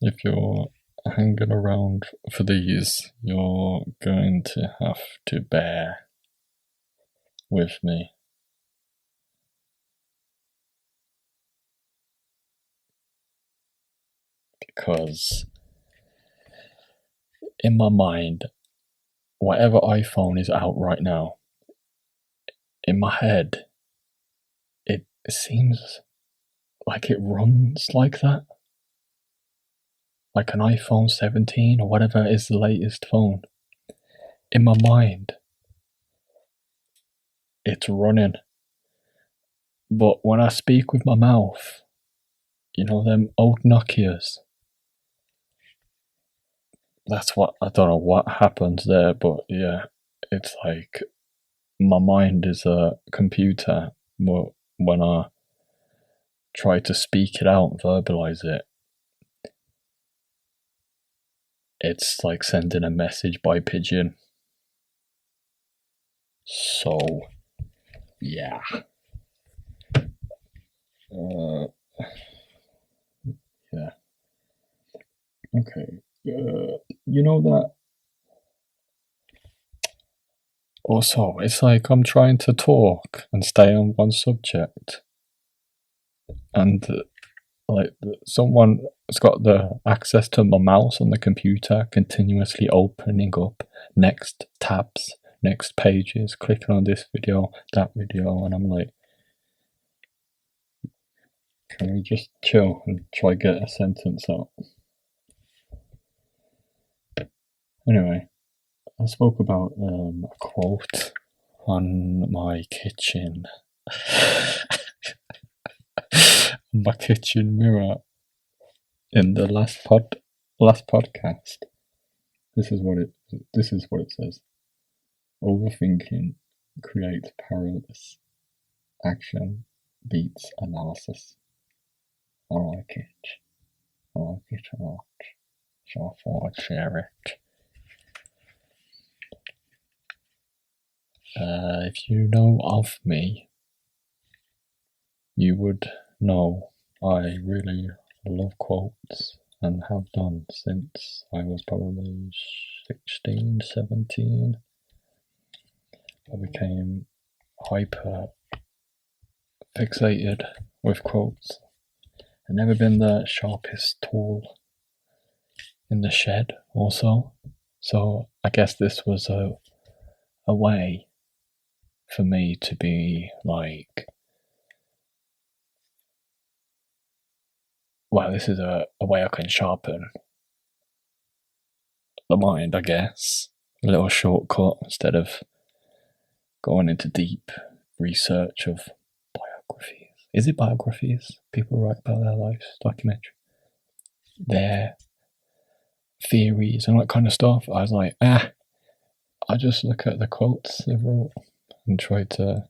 if you're hanging around for these, you're going to have to bear with me. Because in my mind, whatever iPhone is out right now, in my head, it seems like it runs like that. Like an iPhone 17 or whatever is the latest phone. In my mind, it's running. But when I speak with my mouth, you know, them old Nokias, that's what, I don't know what happens there, but yeah, it's like my mind is a computer. When I try to speak it out, verbalize it, it's like sending a message by pigeon. So, yeah. Yeah. Okay. You know that. Also, it's like I'm trying to talk and stay on one subject, and like someone has got the access to my mouse on the computer, continuously opening up next tabs, next pages, clicking on this video, that video, and I'm like, can we just chill and try get a sentence out? Anyway, I spoke about a quote on my kitchen, my kitchen mirror in the last podcast. This is what it says. Overthinking creates paralysis. Action beats analysis. I like it. I like it a lot. So I thought I'd share it. If you know of me, you would know I really love quotes and have done since I was probably 16, 17. I became hyper fixated with quotes. I've never been the sharpest tool in the shed, also. So I guess this was a way for me to be like, well, this is a way I can sharpen the mind, I guess. A little shortcut instead of going into deep research of biographies. Is it biographies? People write about their lives, documentary, their theories and that kind of stuff. I was like, I just look at the quotes they wrote and try to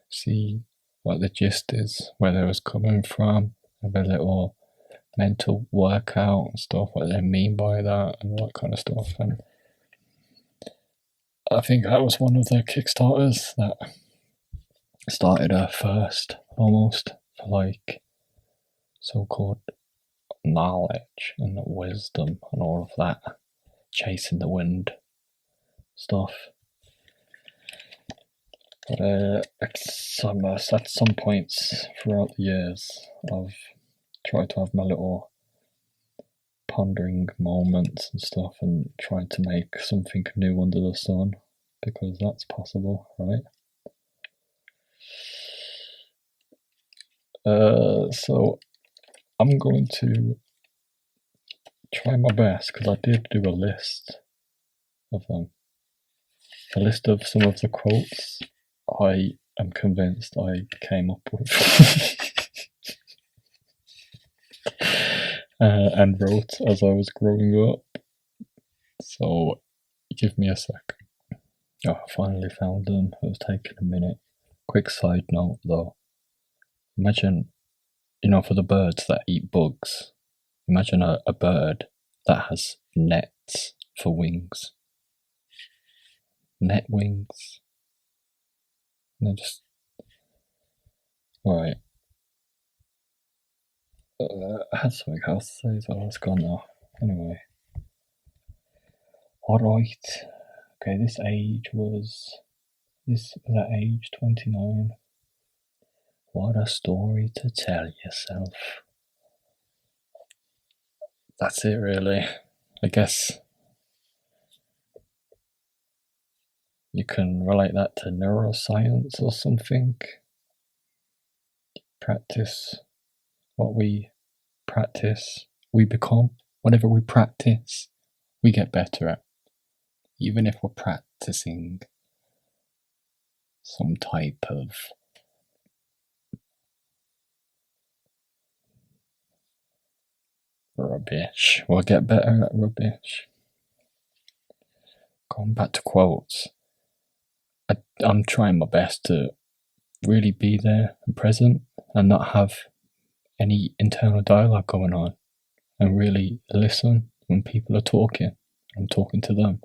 see what the gist is, where they was coming from, have a little mental workout and stuff, what they mean by that and all that kind of stuff. And I think that was one of the Kickstarters that started her first, almost, for like so-called knowledge and wisdom and all of that chasing the wind stuff. But at some points throughout the years, I've tried to have my little pondering moments and stuff and trying to make something new under the sun, because that's possible, right? So I'm going to try my best, because I did do a list of them. A list of some of the quotes I am convinced I came up with and wrote as I was growing up. So give me a sec. Oh, I finally found them. It was taking a minute. Quick side note though. Imagine, for the birds that eat bugs, imagine a bird that has nets for wings. Net wings. And they're just. Right. I had something else to say, so it's gone now. Anyway. Alright. Okay, this at age 29. What a story to tell yourself. That's it, really. I guess you can relate that to neuroscience or something. Practice what we practice, we become. Whatever we practice, we get better at. Even if we're practicing some type of rubbish, we'll get better at rubbish. Going back to quotes, I'm trying my best to really be there and present and not have any internal dialogue going on, and really listen when people are talking. I'm talking to them.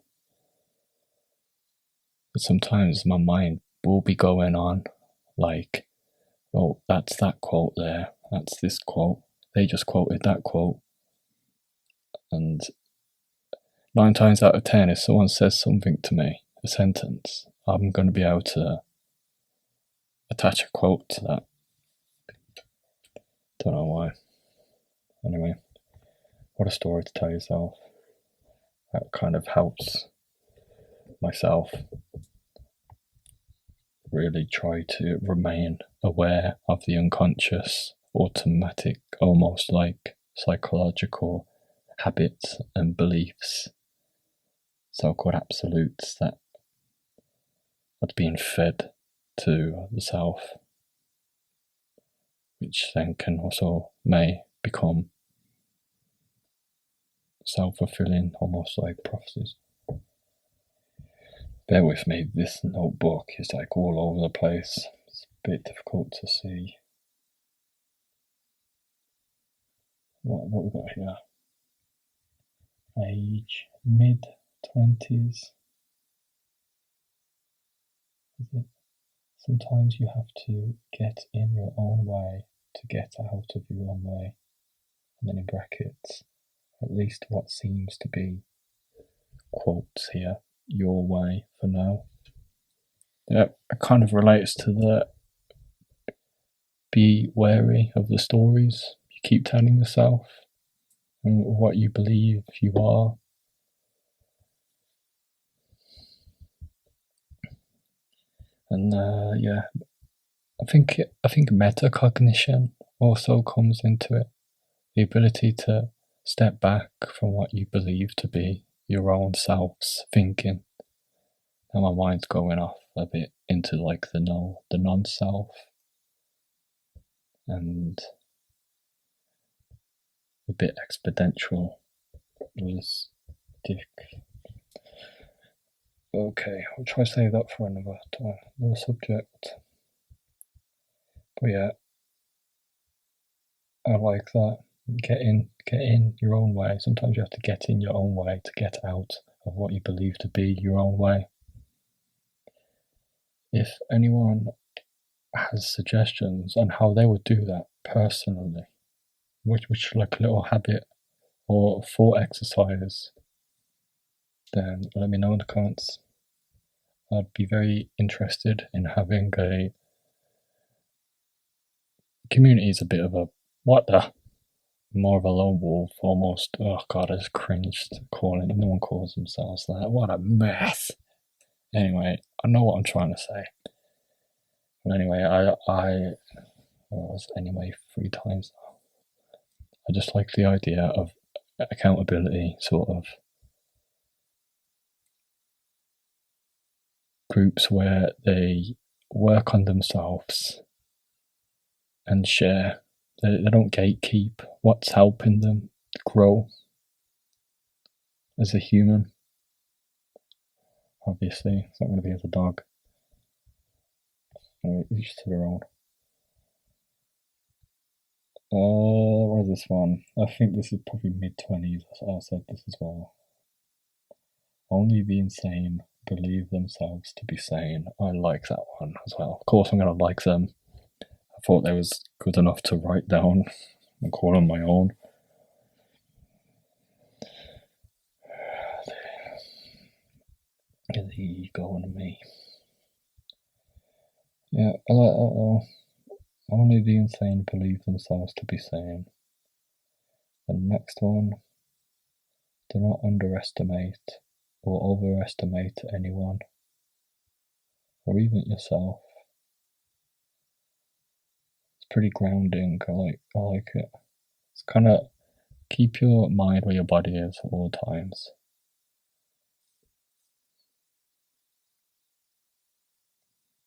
But sometimes my mind will be going on like, oh, that's that quote there, that's this quote, they just quoted that quote. And 9 times out of 10, if someone says something to me, a sentence, I'm going to be able to attach a quote to that. Don't know why. Anyway, what a story to tell yourself. That kind of helps myself really try to remain aware of the unconscious, automatic, almost like psychological habits and beliefs, so-called absolutes that's being fed to the self, which then can also may become self-fulfilling, almost like prophecies. Bear with me, this notebook is like all over the place. It's a bit difficult to see. What we got here? Age, mid-20s. Is it? Sometimes you have to get in your own way to get out of your own way. And then in brackets, at least what seems to be quotes here, your way for now. Yeah, it kind of relates to the be wary of the stories you keep telling yourself and what you believe you are. And yeah, I think metacognition also comes into it. The ability to step back from what you believe to be your own self's thinking. And my mind's going off a bit into like the non-self, and a bit exponential. Okay, I'll try to save that for another time, another subject. But yeah, I like that. Get in your own way. Sometimes you have to get in your own way to get out of what you believe to be your own way. If anyone has suggestions on how they would do that personally, which like a little habit or thought exercise, then let me know in the comments. I'd be very interested in having a community. Is a bit of a more of a lone wolf almost. Oh god, I just cringed calling it. No one calls themselves that. What a mess. Anyway, I know what I'm trying to say. But anyway, I was anyway 3 times. I just like the idea of accountability, sort of groups where they work on themselves and share. They don't gatekeep what's helping them grow as a human. Obviously, it's not going to be as a dog. Each to their own. What is this one? I think this is probably mid-20s. I said this as well. Only the insane believe themselves to be sane. I like that one as well. Of course I'm going to like them. I thought they was good enough to write down and call on my own. going to me. Yeah, only the insane believe themselves to be sane. The next one, do not underestimate or overestimate anyone, or even yourself. It's pretty grounding. I like it. It's kind of keep your mind where your body is at all times.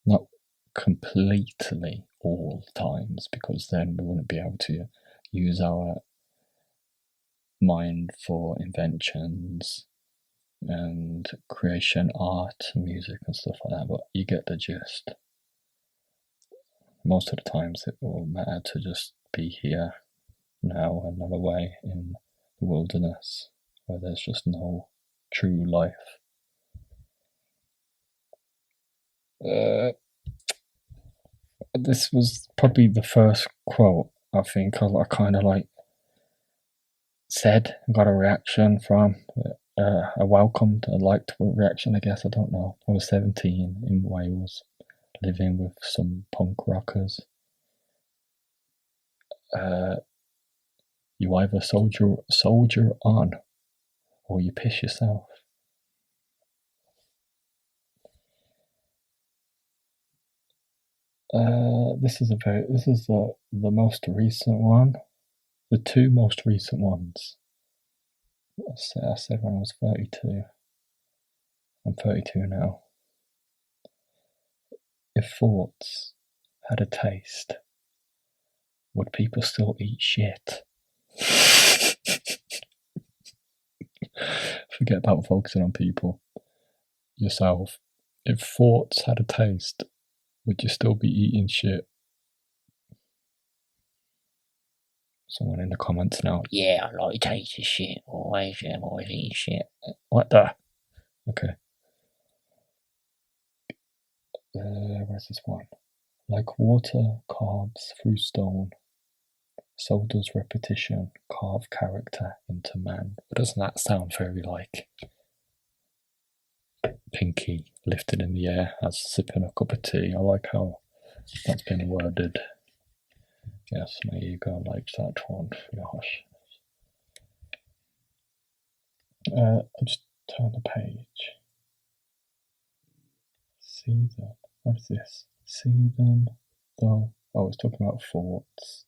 Not completely all times, because then we wouldn't be able to use our mind for inventions and creation, art, music and stuff like that, but you get the gist. Most of the times it will matter to just be here now and not away in the wilderness where there's just no true life. This was probably the first quote I think I kind of like said and got a reaction from. I welcomed a liked reaction, I guess. I don't know. I was 17 in Wales, living with some punk rockers. You either soldier on, or you piss yourself. This is the most recent one. The two most recent ones. I said when I was 32. I'm 32 now. If thoughts had a taste, would people still eat shit? Forget about focusing on people. Yourself. If thoughts had a taste, would you still be eating shit? Someone in the comments now. Yeah, I like to taste shit. Always eat shit. What the? Okay. Where's this one? Like water carves through stone, so does repetition carve character into man. But doesn't that sound very like pinky lifted in the air as sipping a cup of tea? I like how that's been worded. Yes, my ego likes that one. Gosh. I'll just turn the page. See them. What is this? See them, though. Oh, it's talking about thoughts.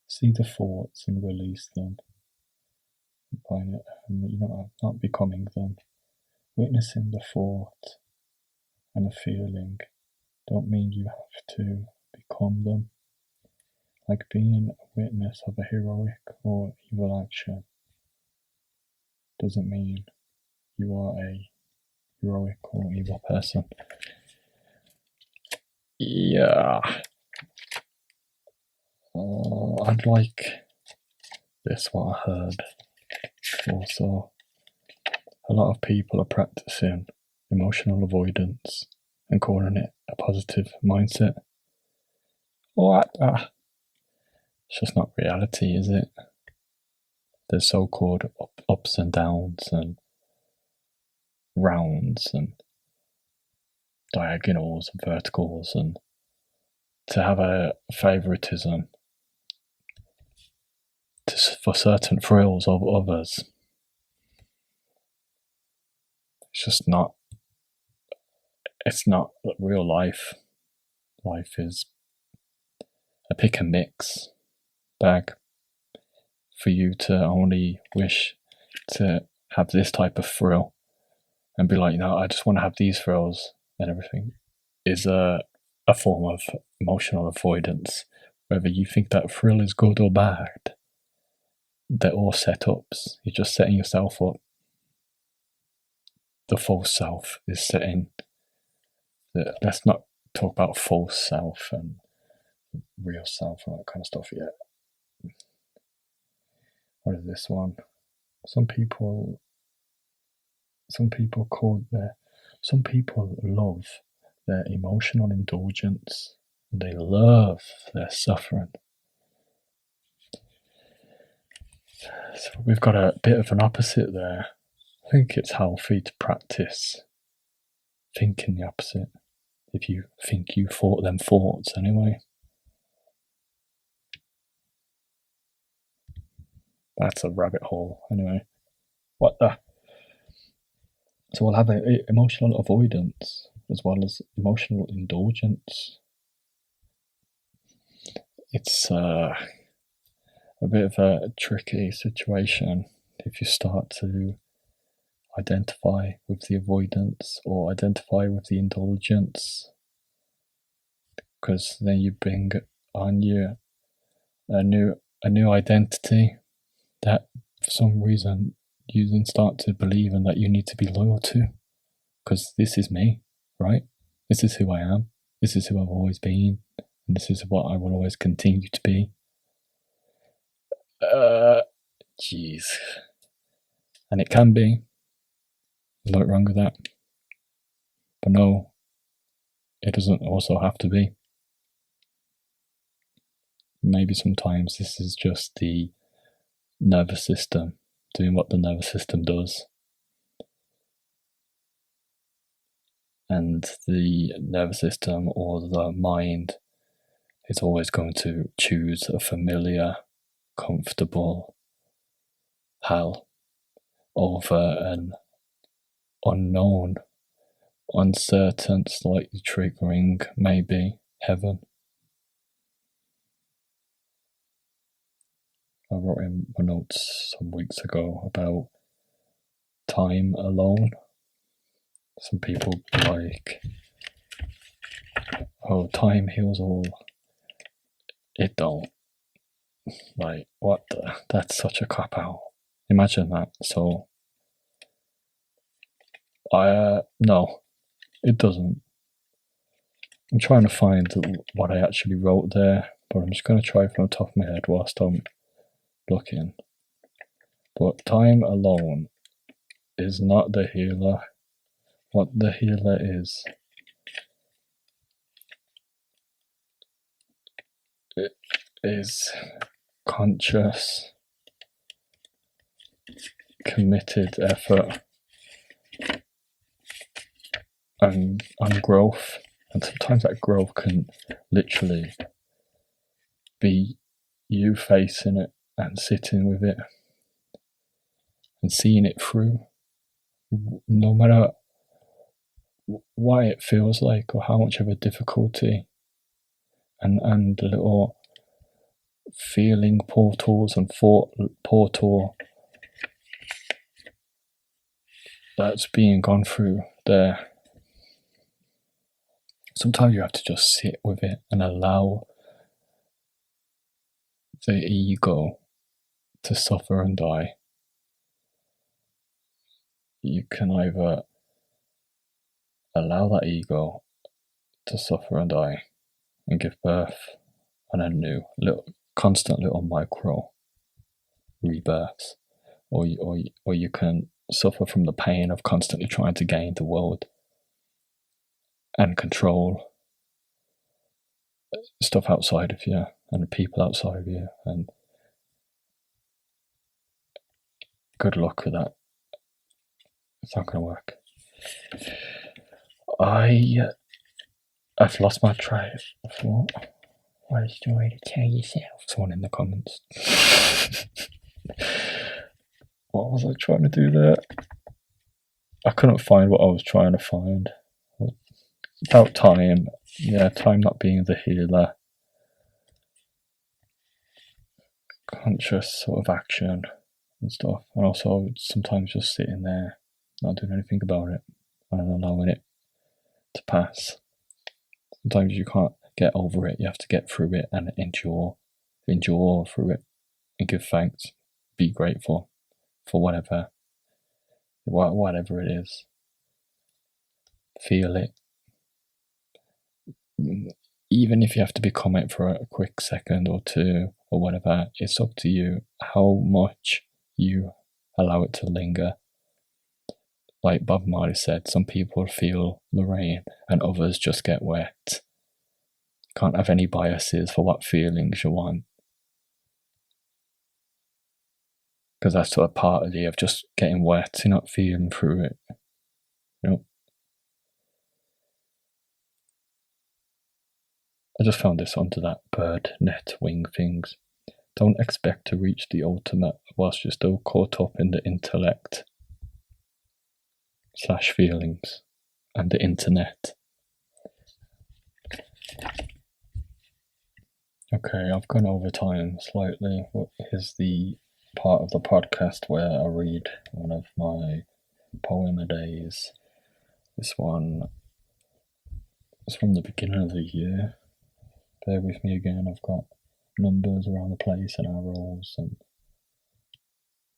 See the thoughts and release them. Find it, not becoming them. Witnessing the thought and the feeling don't mean you have to become them. Like being a witness of a heroic or evil action doesn't mean you are a heroic or evil person. Yeah. I'd like this, what I heard. Also, a lot of people are practicing emotional avoidance and calling it a positive mindset. What? It's just not reality, is it? There's so-called ups and downs and rounds and diagonals and verticals, and to have a favoritism for certain thrills of others, it's not real life. Life is a pick and mix bag for you to only wish to have this type of thrill and be like, I just want to have these thrills, and everything is a form of emotional avoidance. Whether you think that thrill is good or bad, they're all setups. You're just setting yourself up. The false self is setting. Let's not talk about false self and real self and that kind of stuff yet. What is this one? Some people love their emotional indulgence, and they love their suffering. So we've got a bit of an opposite there. I think it's healthy to practice thinking the opposite. If you think you thought them thoughts anyway. That's a rabbit hole anyway. What the? So we'll have emotional avoidance as well as emotional indulgence. It's a bit of a tricky situation if you start to identify with the avoidance or identify with the indulgence, because then you bring on you a new identity that for some reason you then start to believe in that you need to be loyal to, because this is me, right? This is who I am. This is who I've always been, and this is what I will always continue to be. Jeez. And it can be. Nothing wrong with that. But no, it doesn't also have to be. Maybe sometimes this is just the nervous system doing what the nervous system does. And the nervous system or the mind is always going to choose a familiar, comfortable hell over an unknown, uncertain, slightly triggering, maybe, heaven. I wrote in my notes some weeks ago about time alone. Some people like, oh, time heals all. It don't. Like, what the? That's such a cop out. Imagine that. So, no, it doesn't. I'm trying to find what I actually wrote there, but I'm just going to try from the top of my head whilst I'm looking. But time alone is not the healer. What the healer is conscious, committed effort and growth. And sometimes that growth can literally be you facing it and sitting with it and seeing it through, no matter what it feels like or how much of a difficulty and little feeling portals and thought portal that's being gone through there. Sometimes you have to just sit with it and allow the ego to suffer and die. You can either allow that ego to suffer and die and give birth and a new constant little micro rebirths, or you can suffer from the pain of constantly trying to gain the world and control stuff outside of you and the people outside of you, and good luck with that. It's not going to work. I've lost my train of thought. What a story to tell yourself. Someone in the comments. What was I trying to do there? I couldn't find what I was trying to find. About time. Yeah, time not being the healer. Conscious sort of action and stuff. And also sometimes just sitting there, not doing anything about it and allowing it to pass. Sometimes you can't get over it, you have to get through it and endure through it and give thanks, be grateful for whatever it is. Feel it. Even if you have to become it for a quick second or two or whatever, it's up to you how much you allow it to linger. Like Bob Marley said, some people feel the rain and others just get wet. Can't have any biases for what feelings you want. because that's sort of part of just getting wet, you're not feeling through it. I just found this onto that bird net wing things. Don't expect to reach the ultimate whilst you're still caught up in the intellect / feelings and the internet. Okay, I've gone over time slightly. Here's the part of the podcast where I read one of my poem a days. This one is from the beginning of the year. Bear with me again, I've got numbers around the place and arrows, and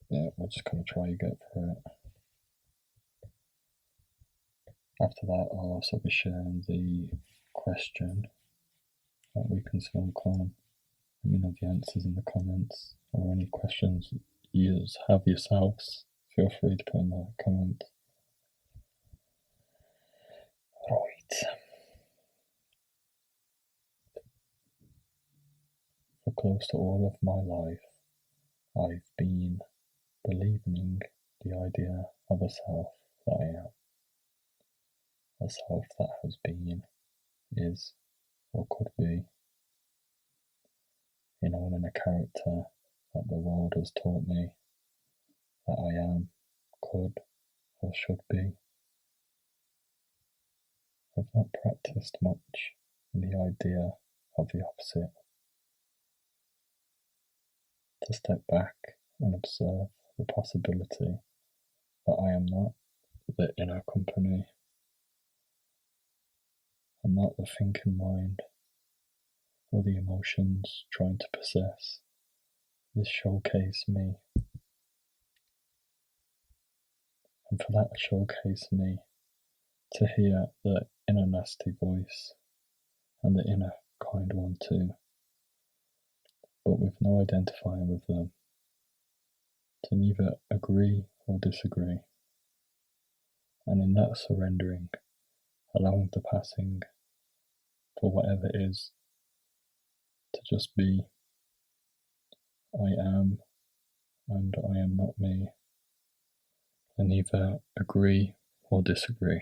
yeah, we're just going to try and get through it. After that, I'll also be sharing the question that we can smoke on. Let me know the answers in the comments, or any questions you have yourselves. Feel free to put in the comments. Right. For close to all of my life, I've been believing the idea of a self that I am. A self that has been, is, or could be, in owning a character that the world has taught me that I am, could, or should be. I've not practiced much in the idea of the opposite. To step back and observe the possibility that I am not the inner company, and not the thinking mind or the emotions trying to possess this showcase me. And for that showcase me, to hear the inner nasty voice and the inner kind one too, but with no identifying with them, to neither agree or disagree, and in that surrendering, allowing the passing for whatever is, to just be. I am, and I am not me, and neither agree or disagree.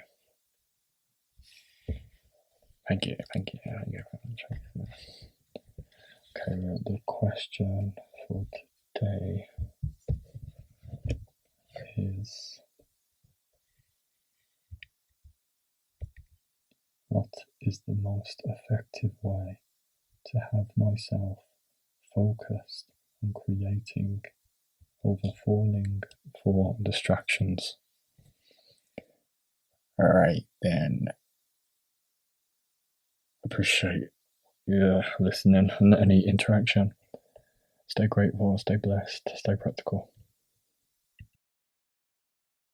Thank you. Okay, the question for today is, what is the most effective way to have myself focused on creating over falling for distractions? Alright then. Appreciate you listening and any interaction. Stay grateful, stay blessed, stay practical.